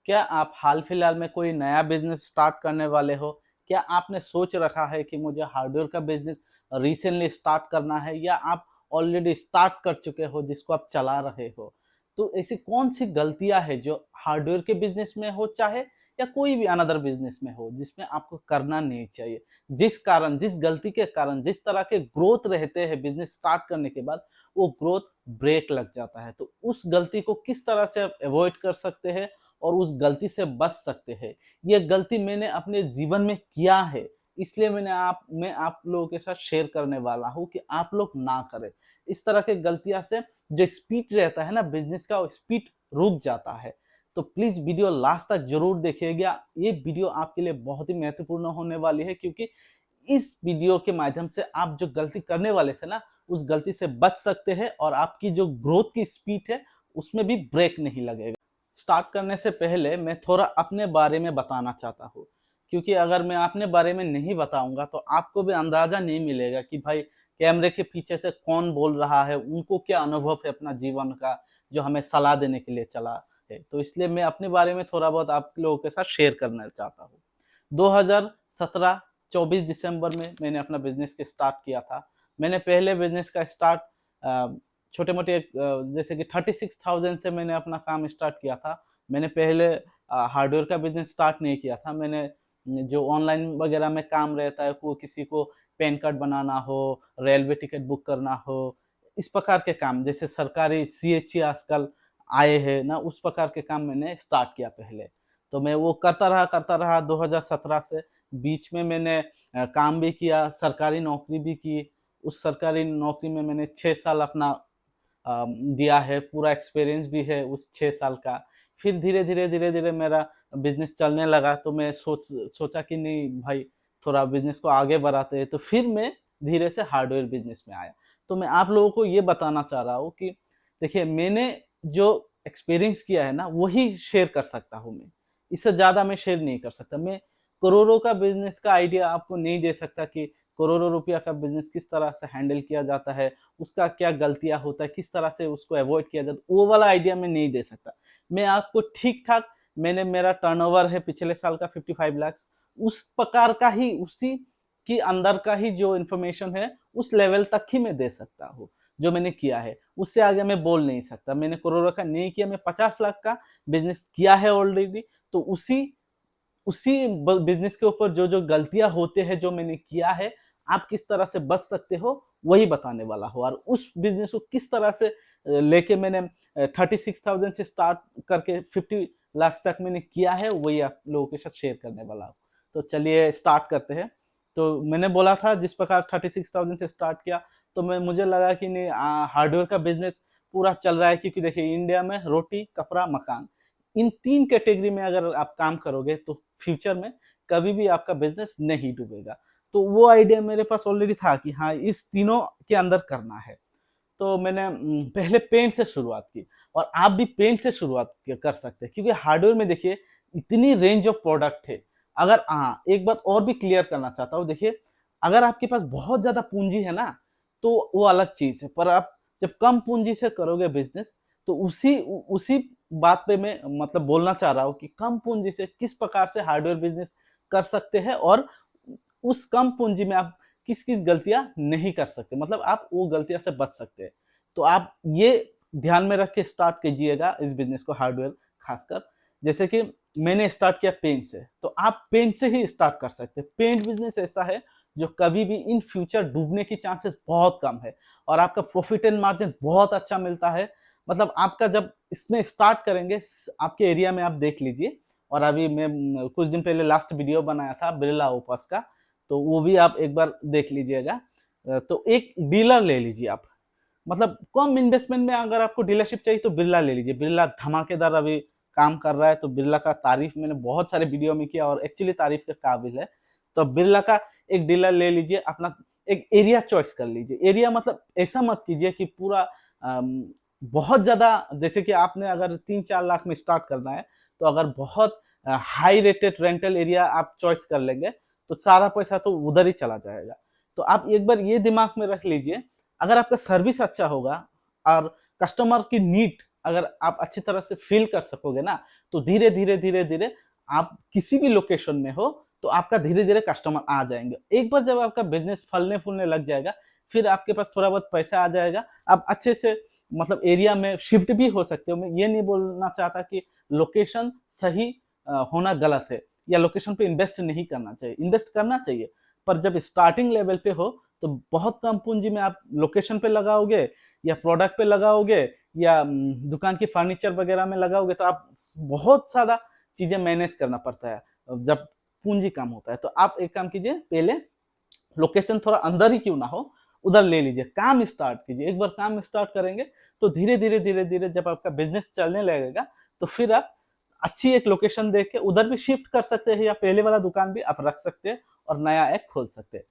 क्या आप हाल फिलहाल में कोई नया बिजनेस स्टार्ट करने वाले हो? क्या आपने सोच रखा है कि मुझे हार्डवेयर का बिजनेस रिसेंटली स्टार्ट करना है, या आप ऑलरेडी स्टार्ट कर चुके हो जिसको आप चला रहे हो? तो ऐसी कौन सी गलतियां है जो हार्डवेयर के बिजनेस में हो, चाहे या कोई भी अनदर बिजनेस में हो, जिसमें आपको करना नहीं चाहिए, जिस कारण, जिस गलती के कारण, जिस तरह के ग्रोथ रहते हैं बिजनेस स्टार्ट करने के बाद, वो ग्रोथ ब्रेक लग जाता है। तो उस गलती को किस तरह से आप अवॉइड कर सकते हैं और उस गलती से बच सकते हैं? ये गलती मैंने अपने जीवन में किया है, इसलिए मैं आप लोगों के साथ शेयर करने वाला हूँ कि आप लोग ना करें। इस तरह के गलतियाँ से जो स्पीड रहता है ना बिज़नेस का, वो स्पीड रुक जाता है। तो प्लीज़ वीडियो लास्ट तक ज़रूर देखिएगा। ये वीडियो आपके लिए बहुत ही महत्वपूर्ण होने वाली है, क्योंकि इस वीडियो के माध्यम से आप जो गलती करने वाले थे ना, उस गलती से बच सकते हैं और आपकी जो ग्रोथ की स्पीड है, उसमें भी ब्रेक नहीं लगेगा। स्टार्ट करने से पहले मैं थोड़ा अपने बारे में बताना चाहता हूँ, क्योंकि अगर मैं अपने बारे में नहीं बताऊंगा तो आपको भी अंदाजा नहीं मिलेगा कि भाई कैमरे के पीछे से कौन बोल रहा है, उनको क्या अनुभव है अपना जीवन का, जो हमें सलाह देने के लिए चला है। तो इसलिए मैं अपने बारे में थोड़ा बहुत आप लोगों के साथ शेयर करना चाहता हूँ। 2017 24 दिसंबर में मैंने अपना बिजनेस के स्टार्ट किया था। मैंने पहले बिजनेस का स्टार्ट छोटे मोटे जैसे कि 36,000 से मैंने अपना काम स्टार्ट किया था। मैंने पहले हार्डवेयर का बिजनेस स्टार्ट नहीं किया था। मैंने जो ऑनलाइन वगैरह में काम रहता है, को किसी को पैन कार्ड बनाना हो, रेलवे टिकट बुक करना हो, इस प्रकार के काम, जैसे सरकारी सीएचसी आजकल आए हैं ना, उस प्रकार के काम मैंने स्टार्ट किया पहले। तो मैं वो करता रहा 2017 से। बीच में मैंने काम भी किया, सरकारी नौकरी भी की। उस सरकारी नौकरी में मैंने 6 साल अपना दिया है, पूरा एक्सपीरियंस भी है उस 6 साल का। फिर धीरे-धीरे मेरा बिज़नेस चलने लगा, तो मैं सोचा कि नहीं भाई, थोड़ा बिज़नेस को आगे बढ़ाते हैं, तो फिर मैं धीरे से हार्डवेयर बिज़नेस में आया। तो मैं आप लोगों को ये बताना चाह रहा हूँ कि देखिए, मैंने जो एक्सपीरियंस किया है ना, वही शेयर कर सकता हूँ मैं। इससे ज़्यादा मैं शेयर नहीं कर सकता। मैं करोड़ों का बिज़नेस का आइडिया आपको नहीं दे सकता कि करोड़ों रुपया का बिज़नेस किस तरह से हैंडल किया जाता है, उसका क्या गलतियाँ होता है, किस तरह से उसको अवॉइड किया जाता है, वो वाला आइडिया मैं नहीं दे सकता। मैं आपको ठीक-ठाक, मेरा टर्नओवर है पिछले साल का 55 लाख, उस प्रकार का ही, उसी के अंदर का ही जो इन्फॉर्मेशन है, उस लेवल तक ही मैं दे सकता हूँ, जो मैंने किया है। उससे आगे मैं बोल नहीं सकता। मैंने करोड़ों का नहीं किया, मैं 50 लाख का बिज़नेस किया है ऑलरेडी, तो उसी उसी बिजनेस के ऊपर जो जो गलतियां होते हैं, जो मैंने किया है, आप किस तरह से बच सकते हो, वही बताने वाला हूँ। और उस बिजनेस को किस तरह से लेके मैंने 36,000 से स्टार्ट करके 50 लाख तक मैंने किया है, वही आप लोगों के साथ शेयर करने वाला हूँ। तो चलिए स्टार्ट करते हैं। तो मैंने बोला था जिस प्रकार 36,000 से स्टार्ट किया, तो मैं मुझे लगा कि नहीं, हार्डवेयर का बिजनेस पूरा चल रहा है, क्योंकि देखिए इंडिया में रोटी कपड़ा मकान, इन 3 कैटेगरी में अगर आप काम करोगे तो फ्यूचर में कभी भी आपका बिज़नेस नहीं डूबेगा। तो वो आइडिया मेरे पास ऑलरेडी था कि हाँ, इस तीनों के अंदर करना है। तो मैंने पहले पेंट से शुरुआत की, और आप भी पेंट से शुरुआत कर सकते हैं, क्योंकि हार्डवेयर में देखिए इतनी रेंज ऑफ प्रोडक्ट है। अगर हाँ, एक बात और भी क्लियर करना चाहता हूँ, देखिए अगर आपके पास बहुत ज़्यादा पूँजी है ना, तो वो अलग चीज़ है, पर आप जब कम पूँजी से करोगे बिज़नेस, तो उसी बात पे मैं मतलब बोलना चाह रहा हूँ कि कम पूँजी से किस प्रकार से हार्डवेयर बिज़नेस कर सकते हैं, और उस कम पूँजी में आप किस-किस गलतियाँ नहीं कर सकते, मतलब आप वो गलतियाँ से बच सकते हैं। तो आप ये ध्यान में रख के स्टार्ट कीजिएगा इस बिज़नेस को, हार्डवेयर खासकर। जैसे कि मैंने स्टार्ट किया पेंट से, तो आप पेंट से ही स्टार्ट कर सकते हैं। पेंट बिज़नेस ऐसा है जो कभी भी इन फ्यूचर डूबने की चांसेस बहुत कम है, और आपका प्रॉफिट एंड मार्जिन बहुत अच्छा मिलता है। मतलब आपका जब इसमें स्टार्ट करेंगे, आपके एरिया में आप देख लीजिए। और अभी मैं कुछ दिन पहले लास्ट वीडियो बनाया था बिरला ओपस का, तो वो भी आप एक बार देख लीजिएगा। तो एक डीलर ले लीजिए आप, मतलब कम इन्वेस्टमेंट में अगर आपको डीलरशिप चाहिए तो बिरला ले लीजिए। बिरला धमाकेदार अभी काम कर रहा है, तो बिरला का तारीफ मैंने बहुत सारे वीडियो में किया, और एक्चुअली तारीफ के काबिल है। तो बिरला का एक डीलर ले लीजिए। अपना एक एरिया चॉइस कर लीजिए। एरिया मतलब ऐसा मत कीजिए कि पूरा बहुत ज़्यादा, जैसे कि आपने अगर 3-4 लाख में स्टार्ट करना है, तो अगर बहुत हाई रेटेड रेंटल एरिया आप चॉइस कर लेंगे, तो सारा पैसा तो उधर ही चला जाएगा। तो आप एक बार ये दिमाग में रख लीजिए, अगर आपका सर्विस अच्छा होगा और कस्टमर की नीड अगर आप अच्छी तरह से फील कर सकोगे ना, तो धीरे धीरे धीरे धीरे आप किसी भी लोकेशन में हो तो आपका धीरे धीरे कस्टमर आ जाएंगे। एक बार जब आपका बिजनेस फलने फूलने लग जाएगा, फिर आपके पास थोड़ा बहुत पैसा आ जाएगा, आप अच्छे से मतलब एरिया में शिफ्ट भी हो सकते हो। मैं ये नहीं बोलना चाहता कि लोकेशन सही होना गलत है या लोकेशन पे इन्वेस्ट नहीं करना चाहिए, इन्वेस्ट करना चाहिए, पर जब स्टार्टिंग लेवल पे हो तो बहुत कम पूंजी में आप लोकेशन पे लगाओगे या प्रोडक्ट पे लगाओगे या दुकान की फर्नीचर वगैरह में लगाओगे तो आप बहुत सारा चीजें मैनेज करना पड़ता है जब पूंजी कम होता है। तो आप एक काम कीजिए, पहले लोकेशन थोड़ा अंदर ही क्यों ना हो उधर ले लीजिए, काम स्टार्ट कीजिए। एक बार काम स्टार्ट करेंगे तो धीरे धीरे धीरे धीरे जब आपका बिजनेस चलने लगेगा तो फिर आप अच्छी एक लोकेशन देख के उधर भी शिफ्ट कर सकते हैं या पहले वाला दुकान भी आप रख सकते हैं और नया एक खोल सकते हैं।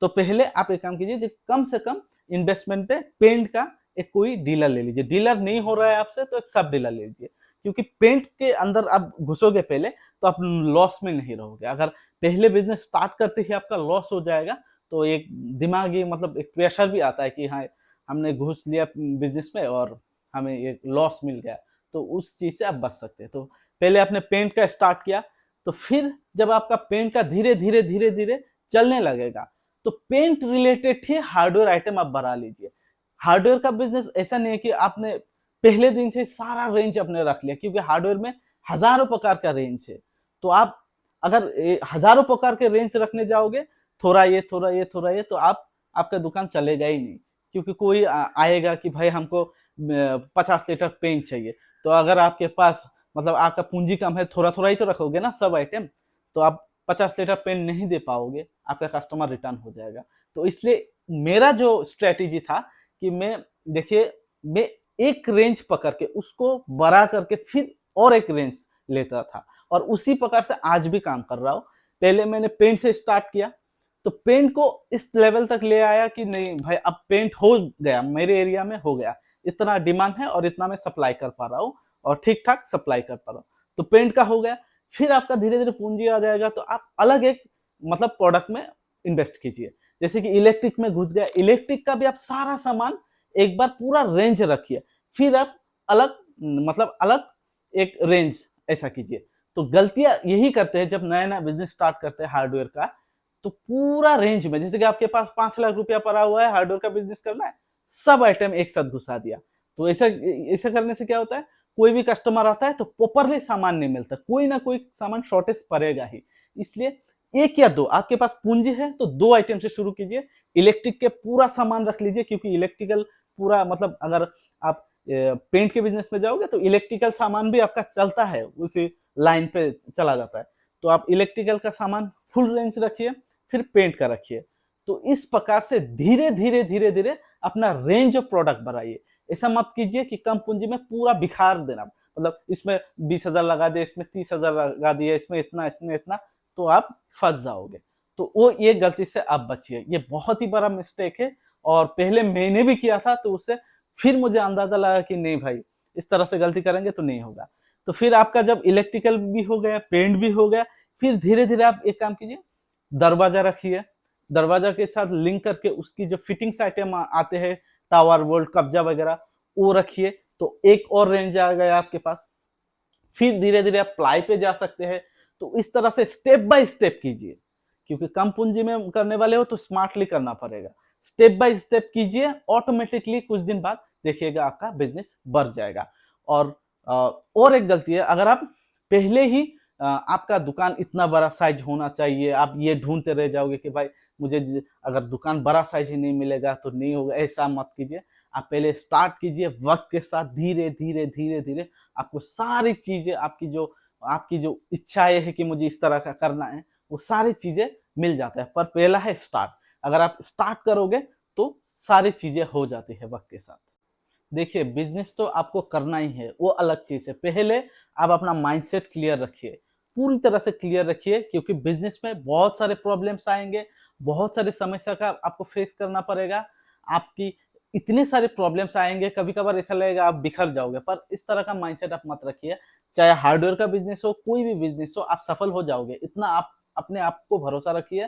तो पहले आप एक काम कीजिए, कम से कम इन्वेस्टमेंट पे पेंट का एक कोई डीलर ले लीजिए। डीलर नहीं हो रहा है आपसे तो एक सब डीलर ले लीजिए, क्योंकि पेंट के अंदर आप घुसोगे पहले तो आप लॉस में नहीं रहोगे। अगर पहले बिजनेस स्टार्ट करते ही आपका लॉस हो जाएगा तो एक दिमागी मतलब एक प्रेशर भी आता है कि हाँ हमने घुस लिया बिजनेस में और हमें एक लॉस मिल गया, तो उस चीज से आप बच सकते हैं। तो पहले आपने पेंट का स्टार्ट किया, तो फिर जब आपका पेंट का धीरे धीरे धीरे धीरे चलने लगेगा तो पेंट रिलेटेड ही हार्डवेयर आइटम आप बढ़ा लीजिए। हार्डवेयर का बिजनेस ऐसा नहीं है कि आपने पहले दिन से सारा रेंज अपने रख लिया, क्योंकि हार्डवेयर में हजारों प्रकार का रेंज है। तो आप अगर हजारों प्रकार के रेंज रखने जाओगे, थोड़ा ये थोड़ा ये थोड़ा ये, तो आपका दुकान चलेगा ही नहीं। क्योंकि कोई आएगा कि भाई हमको 50 लीटर पेंट चाहिए, तो अगर आपके पास मतलब आपका पूंजी कम है, थोड़ा थोड़ा ही तो रखोगे ना सब आइटम, तो आप 50 लीटर पेन नहीं दे पाओगे, आपका कस्टमर रिटर्न हो जाएगा। तो इसलिए मेरा जो स्ट्रेटेजी था कि देखिए मैं एक रेंज पकड़ के उसको बड़ा करके फिर और एक रेंज लेता था, और उसी प्रकार से आज भी काम कर रहा हूँ। पहले मैंने पेंट से स्टार्ट किया, तो पेंट को इस लेवल तक ले आया कि नहीं भाई अब पेंट हो गया, मेरे एरिया में हो गया, इतना डिमांड है और इतना मैं सप्लाई कर पा रहा हूँ और ठीक ठाक सप्लाई कर पा रहा हूँ, तो पेंट का हो गया। फिर आपका धीरे धीरे पूंजी आ जाएगा तो आप अलग एक मतलब प्रोडक्ट में इन्वेस्ट कीजिए। जैसे कि इलेक्ट्रिक में घुस गया, इलेक्ट्रिक का भी आप सारा सामान एक बार पूरा रेंज रखिए, फिर आप अलग मतलब अलग एक रेंज ऐसा कीजिए। तो गलतियां यही करते हैं जब नया नया बिजनेस स्टार्ट करते हैं हार्डवेयर का, तो पूरा रेंज में, जैसे कि आपके पास 5 लाख रुपया पड़ा हुआ है, हार्डवेयर का बिजनेस करना है, सब आइटम एक साथ घुसा दिया। तो ऐसा ऐसा करने से क्या होता है, कोई भी कस्टमर आता है तो प्रॉपरली सामान नहीं मिलता, कोई ना कोई सामान शॉर्टेज पड़ेगा ही। इसलिए एक या दो, आपके पास पूंजी है तो 2 आइटम से शुरू कीजिए। इलेक्ट्रिक के पूरा सामान रख लीजिए, क्योंकि इलेक्ट्रिकल पूरा मतलब अगर आप पेंट के बिजनेस में जाओगे तो इलेक्ट्रिकल सामान भी आपका चलता है, उसी लाइन पे चला जाता है। तो आप इलेक्ट्रिकल का सामान फुल रेंज रखिए, फिर पेंट का रखिए। तो इस प्रकार से धीरे धीरे धीरे धीरे अपना रेंज ऑफ प्रोडक्ट बढ़ाइए। ऐसा मत कीजिए कि कम पूंजी में पूरा बिखार देना, मतलब इसमें 20,000 लगा दिए, इसमें 30,000 लगा दिए, इसमें इतना, तो आप फंस जाओगे। तो वो ये गलती से आप बचिए, ये बहुत ही बड़ा मिस्टेक है और पहले मैंने भी किया था, तो उससे फिर मुझे अंदाजा लगा कि नहीं भाई इस तरह से गलती करेंगे तो नहीं होगा। तो फिर आपका जब इलेक्ट्रिकल भी हो गया, पेंट भी हो गया, फिर धीरे धीरे आप एक काम कीजिए, दरवाजा रखिए। दरवाजा के साथ लिंक करके उसकी जो फिटिंग्स आइटम आते हैं, टावर बोल्ट कब्जा वगैरह, वो रखिए, तो एक और रेंज आ गया आपके पास। फिर धीरे धीरे आप प्लाई पे जा सकते हैं। तो इस तरह से स्टेप बाय स्टेप कीजिए, क्योंकि कम पूंजी में करने वाले हो तो स्मार्टली करना पड़ेगा। स्टेप बाय स्टेप कीजिए, ऑटोमेटिकली कुछ दिन बाद देखिएगा आपका बिजनेस बढ़ जाएगा। और एक गलती है, अगर आप पहले ही आपका दुकान इतना बड़ा साइज होना चाहिए, आप ये ढूंढते रह जाओगे कि भाई मुझे अगर दुकान बड़ा साइज ही नहीं मिलेगा तो नहीं होगा, ऐसा मत कीजिए। आप पहले स्टार्ट कीजिए, वक्त के साथ धीरे धीरे धीरे धीरे आपको सारी चीजें, आपकी जो इच्छाएं है कि मुझे इस तरह का करना है, वो सारी चीजें मिल जाता है। पर पहला है स्टार्ट, अगर आप स्टार्ट करोगे तो सारी चीजें हो जाती है वक्त के साथ। देखिए बिजनेस तो आपको करना ही है, वो अलग चीज है। पहले आप अपना माइंडसेट क्लियर रखिए, पूरी तरह से क्लियर रखिए, क्योंकि बिजनेस में बहुत सारे प्रॉब्लम्स आएंगे, बहुत सारी समस्या का आपको फेस करना पड़ेगा। आपकी इतने सारे प्रॉब्लम्स आएंगे, कभी कभार ऐसा लगेगा आप बिखर जाओगे, पर इस तरह का माइंडसेट आप मत रखिए। चाहे हार्डवेयर का बिजनेस हो, कोई भी बिजनेस हो, आप सफल हो जाओगे, इतना आप अपने आप को भरोसा रखिए।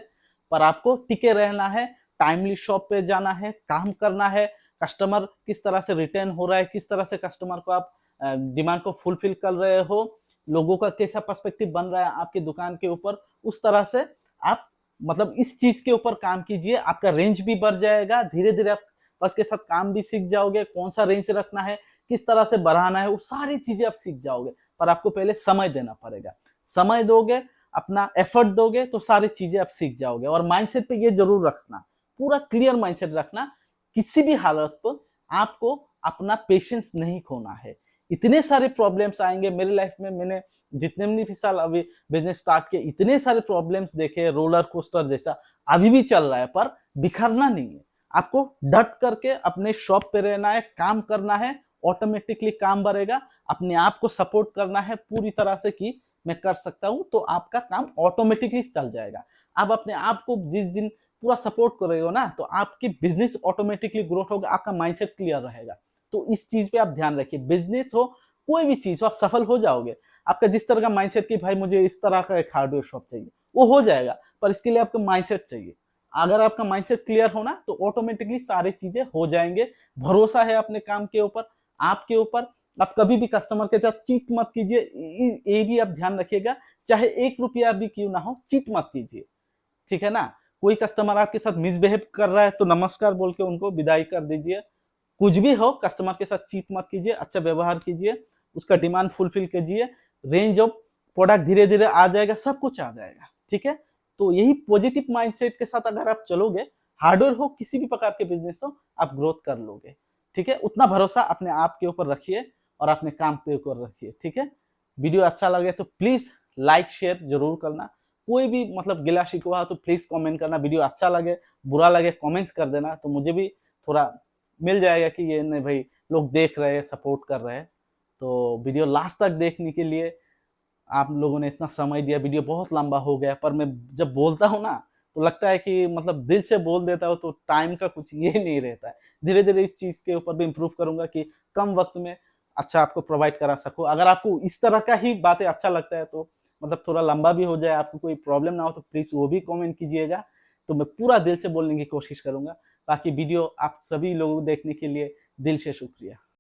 पर आपको टिके रहना है, टाइमली शॉप पे जाना है, काम करना है, कस्टमर किस तरह से रिटर्न हो रहा है, किस तरह से कस्टमर को आप डिमांड को फुलफिल कर रहे हो, लोगों का कैसा पर्सपेक्टिव बन रहा है आपकी दुकान के ऊपर, उस तरह से आप मतलब इस चीज के ऊपर काम कीजिए, आपका रेंज भी बढ़ जाएगा, धीरे धीरे आप वक्त के साथ काम भी सीख जाओगे, कौन सा रेंज रखना है, किस तरह से बढ़ाना है, वो सारी चीजें आप सीख जाओगे। पर आपको पहले समय देना पड़ेगा, समय दोगे, अपना एफर्ट दोगे तो सारी चीजें आप सीख जाओगे। और माइंडसेट पे ये जरूर रखना, पूरा क्लियर माइंडसेट रखना, किसी भी हालत पर आपको अपना पेशेंस नहीं खोना है। इतने सारे प्रॉब्लम्स आएंगे मेरी लाइफ में, मैंने जितने भी साल अभी बिजनेस स्टार्ट किए, इतने सारे प्रॉब्लम्स देखे, रोलर कोस्टर जैसा अभी भी चल रहा है, पर बिखरना नहीं है। आपको डट करके अपने शॉप पे रहना है, काम करना है, ऑटोमेटिकली काम बढ़ेगा। अपने आप को सपोर्ट करना है पूरी तरह से कि मैं कर सकता हूं, तो आपका काम ऑटोमेटिकली चल जाएगा। आप अपने आप को जिस दिन पूरा सपोर्ट करेगा ना, तो आपकी बिजनेस ऑटोमेटिकली ग्रोथ होगा, आपका माइंडसेट क्लियर रहेगा। तो इस चीज पे आप ध्यान रखिए, बिजनेस हो कोई भी चीज हो, आप सफल हो जाओगे। आपका जिस तरह का माइंडसेट कि भाई मुझे इस तरह का एक हार्डवेयर शॉप चाहिए, वो हो जाएगा, पर इसके लिए आपका माइंडसेट चाहिए। अगर आपका माइंडसेट क्लियर हो ना, तो ऑटोमेटिकली सारी चीजें हो जाएंगे। भरोसा है अपने काम के ऊपर, आपके ऊपर। आप कभी भी कस्टमर के साथ चीट मत कीजिए, ये भी आप ध्यान रखिएगा, चाहे 1 रुपया भी क्यों ना हो, चीट मत कीजिए, ठीक है ना। कोई कस्टमर आपके साथ मिसबिहेव कर रहा है तो नमस्कार बोल के उनको विदाई कर दीजिए। कुछ भी हो, कस्टमर के साथ चीट मत कीजिए, अच्छा व्यवहार कीजिए, उसका डिमांड फुलफिल कीजिए, रेंज ऑफ प्रोडक्ट धीरे धीरे आ जाएगा, सब कुछ आ जाएगा, ठीक है। तो यही पॉजिटिव माइंडसेट के साथ अगर आप चलोगे, हार्डवेयर हो किसी भी प्रकार के बिजनेस हो, आप ग्रोथ कर लोगे, ठीक है। उतना भरोसा अपने आप के ऊपर रखिए और अपने काम पे ऊपर रखिए, ठीक है। वीडियो अच्छा लगे तो प्लीज लाइक शेयर जरूर करना। कोई भी मतलब गिला शिकवा हो तो प्लीज कमेंट करना। वीडियो अच्छा लगे बुरा लगे कमेंट्स कर देना, तो मुझे भी थोड़ा मिल जाएगा कि ये नहीं भाई लोग देख रहे हैं, सपोर्ट कर रहे हैं। तो वीडियो लास्ट तक देखने के लिए आप लोगों ने इतना समय दिया। वीडियो बहुत लंबा हो गया, पर मैं जब बोलता हूँ ना, तो लगता है कि मतलब दिल से बोल देता हूँ, तो टाइम का कुछ ये नहीं रहता है। धीरे धीरे इस चीज के ऊपर भी इम्प्रूव करूंगा कि कम वक्त में अच्छा आपको प्रोवाइड करा सकूं। अगर आपको इस तरह का ही बातें अच्छा लगता है, तो मतलब थोड़ा लंबा भी हो जाए, आपको कोई प्रॉब्लम ना हो, तो प्लीज वो भी कमेंट कीजिएगा, तो मैं पूरा दिल से बोलने की कोशिश करूंगा। बाकी वीडियो आप सभी लोगों को देखने के लिए दिल से शुक्रिया।